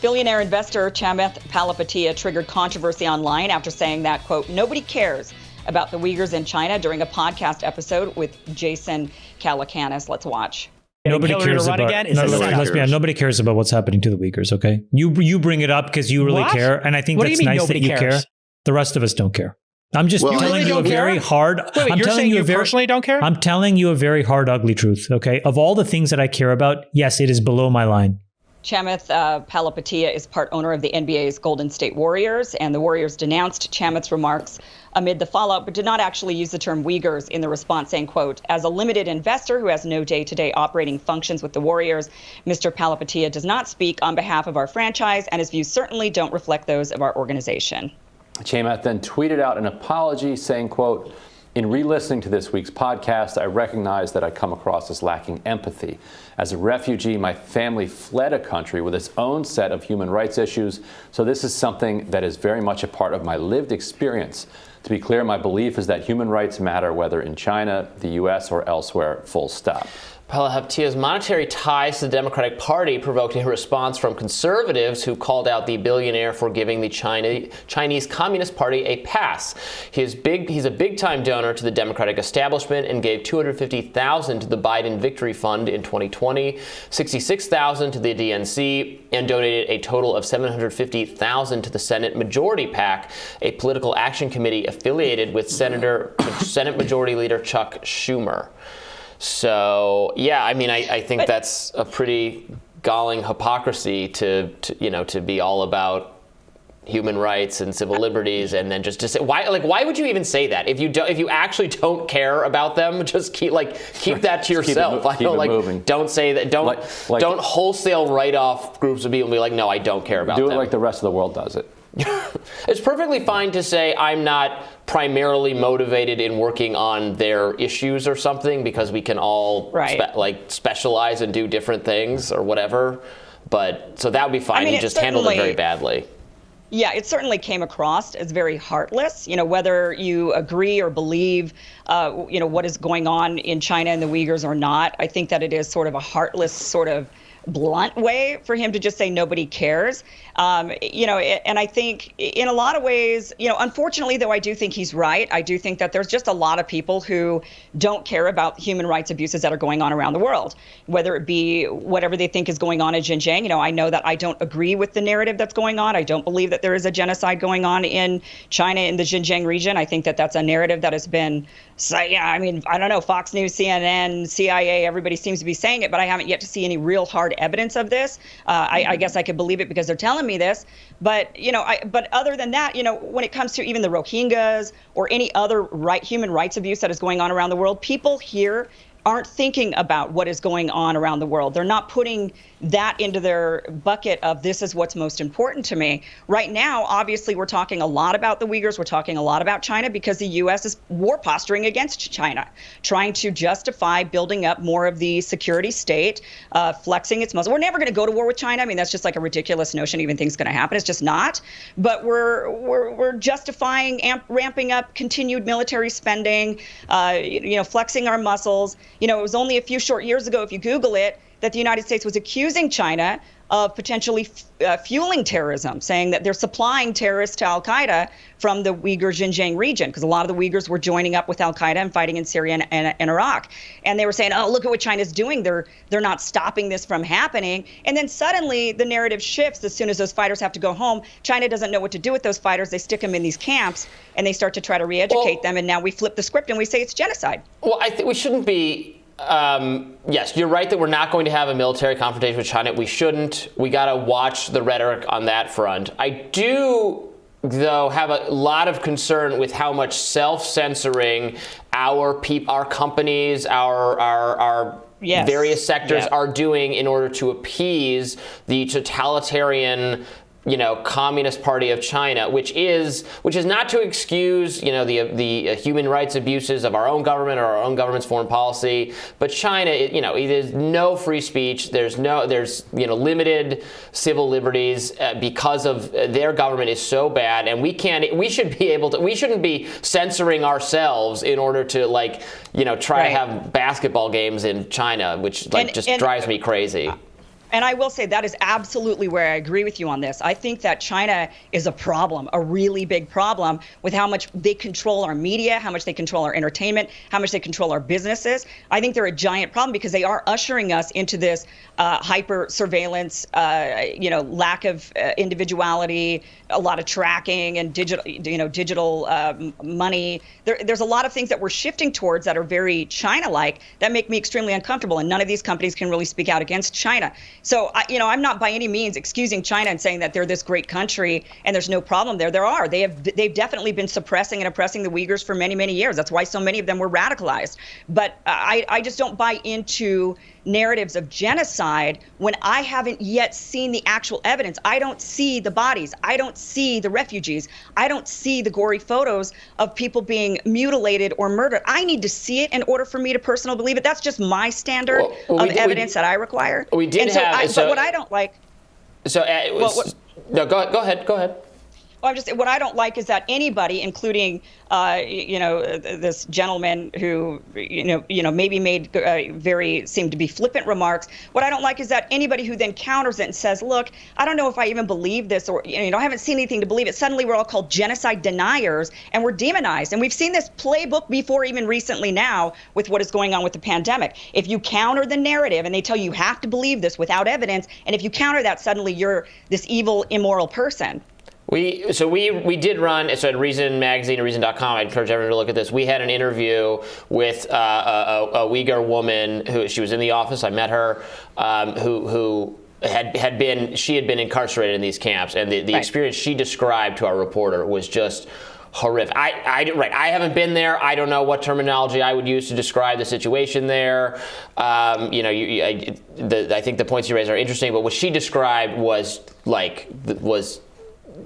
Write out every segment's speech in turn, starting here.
Billionaire investor Chamath Palihapitiya triggered controversy online after saying that, quote, nobody cares about the Uyghurs in China during a podcast episode with Jason Calacanis. Let's watch. Nobody cares about. Nobody cares about what's happening to the Uyghurs. Okay, you bring it up because you really care, and I think that's nice that you care. The rest of us don't care. I'm just telling you a very hard. Wait, you're saying you personally don't care? I'm telling you a very hard, ugly truth. Okay, of all the things that I care about, yes, it is below my line. Chamath Palihapitiya is part owner of the NBA's Golden State Warriors, and the Warriors denounced Chamath's remarks amid the fallout, but did not actually use the term Uyghurs in the response, saying, quote, as a limited investor who has no day-to-day operating functions with the Warriors, Mr. Palihapitiya does not speak on behalf of our franchise, and his views certainly don't reflect those of our organization. Chamath then tweeted out an apology saying, quote, in re-listening to this week's podcast, I recognize that I come across as lacking empathy. As a refugee, my family fled a country with its own set of human rights issues, so this is something that is very much a part of my lived experience. To be clear, my belief is that human rights matter whether in China, the U.S., or elsewhere, full stop. Palihapitiya's monetary ties to the Democratic Party provoked a response from conservatives who called out the billionaire for giving the Chinese Communist Party a pass. He's a big-time donor to the Democratic establishment and gave $250,000 to the Biden Victory Fund in 2020, $66,000 to the DNC, and donated a total of $750,000 to the Senate Majority PAC, a political action committee affiliated with Senate Majority Leader Chuck Schumer. So, yeah, I mean, I think that's a pretty galling hypocrisy to be all about human rights and civil liberties, and then just to say why would you even say that if you actually don't care about them? Just keep that to yourself. Don't say that. Don't wholesale write off groups of people and be like, no, I don't care about them. Do it like the rest of the world does it. It's perfectly fine to say I'm not primarily motivated in working on their issues or something, because we can all specialize and do different things or whatever. But so that would be fine. He just handled it very badly. Yeah, it certainly came across as very heartless. Whether you agree or believe, what is going on in China and the Uyghurs or not, I think that it is sort of a heartless, sort of blunt way for him to just say nobody cares. And I think in a lot of ways, unfortunately, though, I do think he's right. I do think that there's just a lot of people who don't care about human rights abuses that are going on around the world, whether it be whatever they think is going on in Xinjiang. I know that I don't agree with the narrative that's going on. I don't believe that there is a genocide going on in China in the Xinjiang region. I think that that's a narrative that has been, I don't know, Fox News, CNN, CIA, everybody seems to be saying it, but I haven't yet to see any real hard evidence of this. I guess I could believe it because they're telling me this. But, but other than that, when it comes to even the Rohingyas or any other human rights abuse that is going on around the world, people here aren't thinking about what is going on around the world. They're not putting that into their bucket of this is what's most important to me. Right now, obviously, we're talking a lot about the Uyghurs. We're talking a lot about China because the U.S. is war posturing against China, trying to justify building up more of the security state, flexing its muscle. We're never going to go to war with China. I mean, that's just like a ridiculous notion. Even things going to happen. It's just not. But we're justifying ramping up continued military spending, flexing our muscles. It was only a few short years ago, if you Google it, that the United States was accusing China of potentially fueling terrorism, saying that they're supplying terrorists to al-Qaeda from the Uyghur Xinjiang region, because a lot of the Uyghurs were joining up with al-Qaeda and fighting in Syria and Iraq. And they were saying, oh, look at what China's doing. They're not stopping this from happening. And then suddenly the narrative shifts as soon as those fighters have to go home. China doesn't know what to do with those fighters. They stick them in these camps and they start to try to re-educate them. And now we flip the script and we say it's genocide. Well, I think we shouldn't be. Yes, you're right that we're not going to have a military confrontation with China. We shouldn't. We got to watch the rhetoric on that front. I do, though, have a lot of concern with how much self-censoring our companies, our various sectors are doing in order to appease the totalitarian Communist Party of China, which is not to excuse, the human rights abuses of our own government or our own government's foreign policy, but China, there's no free speech, there's limited civil liberties because of their government is so bad, and we shouldn't be censoring ourselves in order to try to have basketball games in China, which drives me crazy. And I will say that is absolutely where I agree with you on this. I think that China is a problem, a really big problem, with how much they control our media, how much they control our entertainment, how much they control our businesses. I think they're a giant problem because they are ushering us into this hyper surveillance, lack of individuality, a lot of tracking and digital money. There's a lot of things that we're shifting towards that are very China-like that make me extremely uncomfortable. And none of these companies can really speak out against China. So, I'm not by any means excusing China and saying that they're this great country and there's no problem there. There are. They've definitely been suppressing and oppressing the Uyghurs for many, many years. That's why so many of them were radicalized. But I just don't buy into narratives of genocide when I haven't yet seen the actual evidence. I don't see the bodies. I don't see the refugees. I don't see the gory photos of people being mutilated or murdered. I need to see it in order for me to personally believe it. That's just my standard of evidence that I require. We did but what I don't like. No, go ahead. Well, what I don't like is that anybody, including, this gentleman who, maybe made seemed to be flippant remarks. What I don't like is that anybody who then counters it and says, look, I don't know if I even believe this, or, I haven't seen anything to believe it. Suddenly we're all called genocide deniers and we're demonized. And we've seen this playbook before, even recently now, with what is going on with the pandemic. If you counter the narrative and they tell you have to believe this without evidence, and if you counter that, suddenly you're this evil, immoral person. We did run, so at Reason Magazine, Reason.com, I encourage everyone to look at this. We had an interview with a Uyghur woman who, she was in the office, I met her, who had been incarcerated in these camps, and the experience she described to our reporter was just horrific. I haven't been there. I don't know what terminology I would use to describe the situation there. I think the points you raised are interesting, but what she described was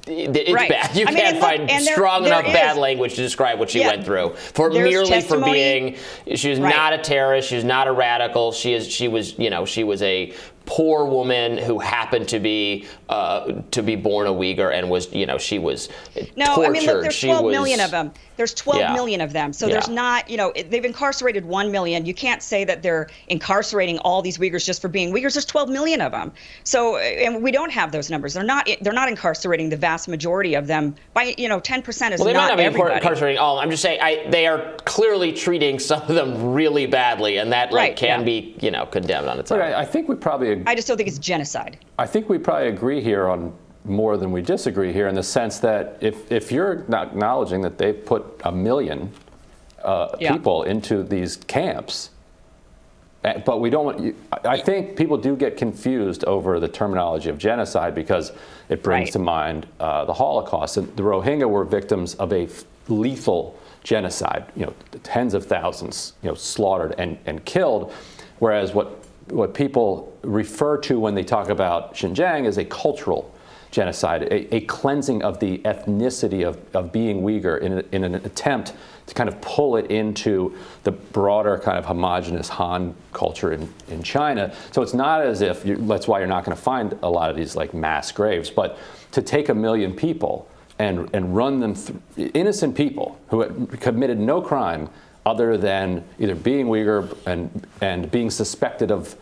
it's bad. You can't find strong enough bad language to describe what she went through. For being, she was not a terrorist. She was not a radical. She was a poor woman who happened to be born a Uyghur and was, she was tortured. Look, there's 12 million of them. There's 12 million of them. So there's not, they've incarcerated 1 million. You can't say that they're incarcerating all these Uyghurs just for being Uyghurs. There's 12 million of them. So, and we don't have those numbers. They're not incarcerating the vast majority of them. By 10% is they not might not be everybody. Incarcerating all. I'm just saying they are clearly treating some of them really badly, and that can be condemned on its own. I think we probably. I just don't think it's genocide. I think we probably agree here on more than we disagree here, in the sense that if you're not acknowledging that they've put 1 million people into these camps, but we don't want. I think people do get confused over the terminology of genocide because it brings to mind the Holocaust. And the Rohingya were victims of a lethal genocide. Tens of thousands, slaughtered and killed, whereas what people refer to when they talk about Xinjiang is a cultural genocide, a cleansing of the ethnicity of being Uyghur in an attempt to kind of pull it into the broader kind of homogenous Han culture in China. So it's not as if, that's why you're not going to find a lot of these like mass graves, but to take 1 million people and run them through, innocent people who had committed no crime other than either being Uyghur and being suspected of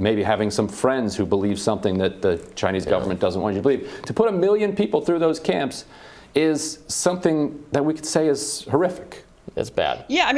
maybe having some friends who believe something that the Chinese government doesn't want you to believe. To put 1 million people through those camps is something that we could say is horrific. It's bad. Yeah,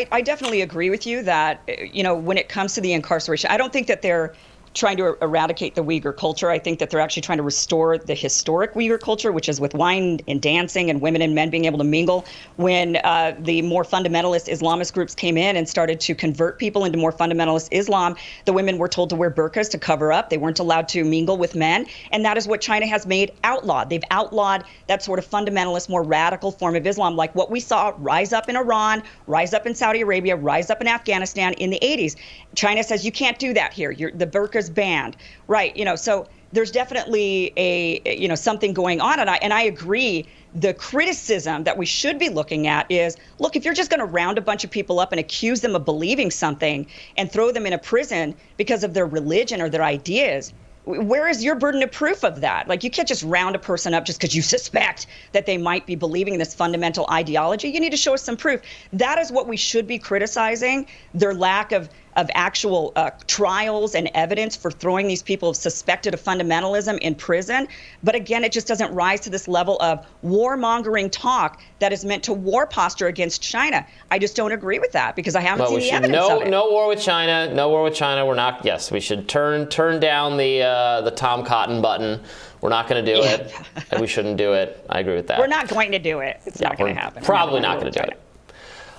I definitely agree with you that, when it comes to the incarceration, I don't think that they're trying to eradicate the Uyghur culture. I think that they're actually trying to restore the historic Uyghur culture, which is with wine and dancing and women and men being able to mingle. When the more fundamentalist Islamist groups came in and started to convert people into more fundamentalist Islam, the women were told to wear burqas to cover up. They weren't allowed to mingle with men. And that is what China has made outlawed. They've outlawed that sort of fundamentalist, more radical form of Islam, like what we saw rise up in Iran, rise up in Saudi Arabia, rise up in Afghanistan in the 80s. China says you can't do that here. The burqa's banned, right? So there's definitely a something going on, and I agree. The criticism that we should be looking at is, look, if you're just going to round a bunch of people up and accuse them of believing something and throw them in a prison because of their religion or their ideas, where is your burden of proof of that? Like, you can't just round a person up just because you suspect that they might be believing this fundamental ideology. You need to show us some proof. That is what we should be criticizing, their lack of of actual trials and evidence for throwing these people suspected of fundamentalism in prison. But again, it just doesn't rise to this level of warmongering talk that is meant to war posture against China. I just don't agree with that because I haven't seen the evidence of it. No war with China. No war with China. We're not. Yes, we should turn down the Tom Cotton button. We're not going to do it. And we shouldn't do it. I agree with that. We're not going to do it. It's not going to happen. Probably not going to do it.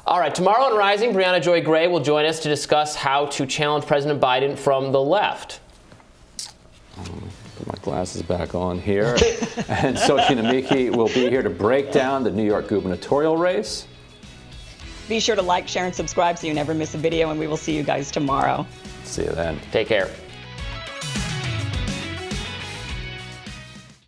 All right, tomorrow on Rising, Brianna Joy Gray will join us to discuss how to challenge President Biden from the left. Put my glasses back on here. And Sochi Namiki will be here to break down the New York gubernatorial race. Be sure to like, share, and subscribe so you never miss a video, and we will see you guys tomorrow. See you then. Take care.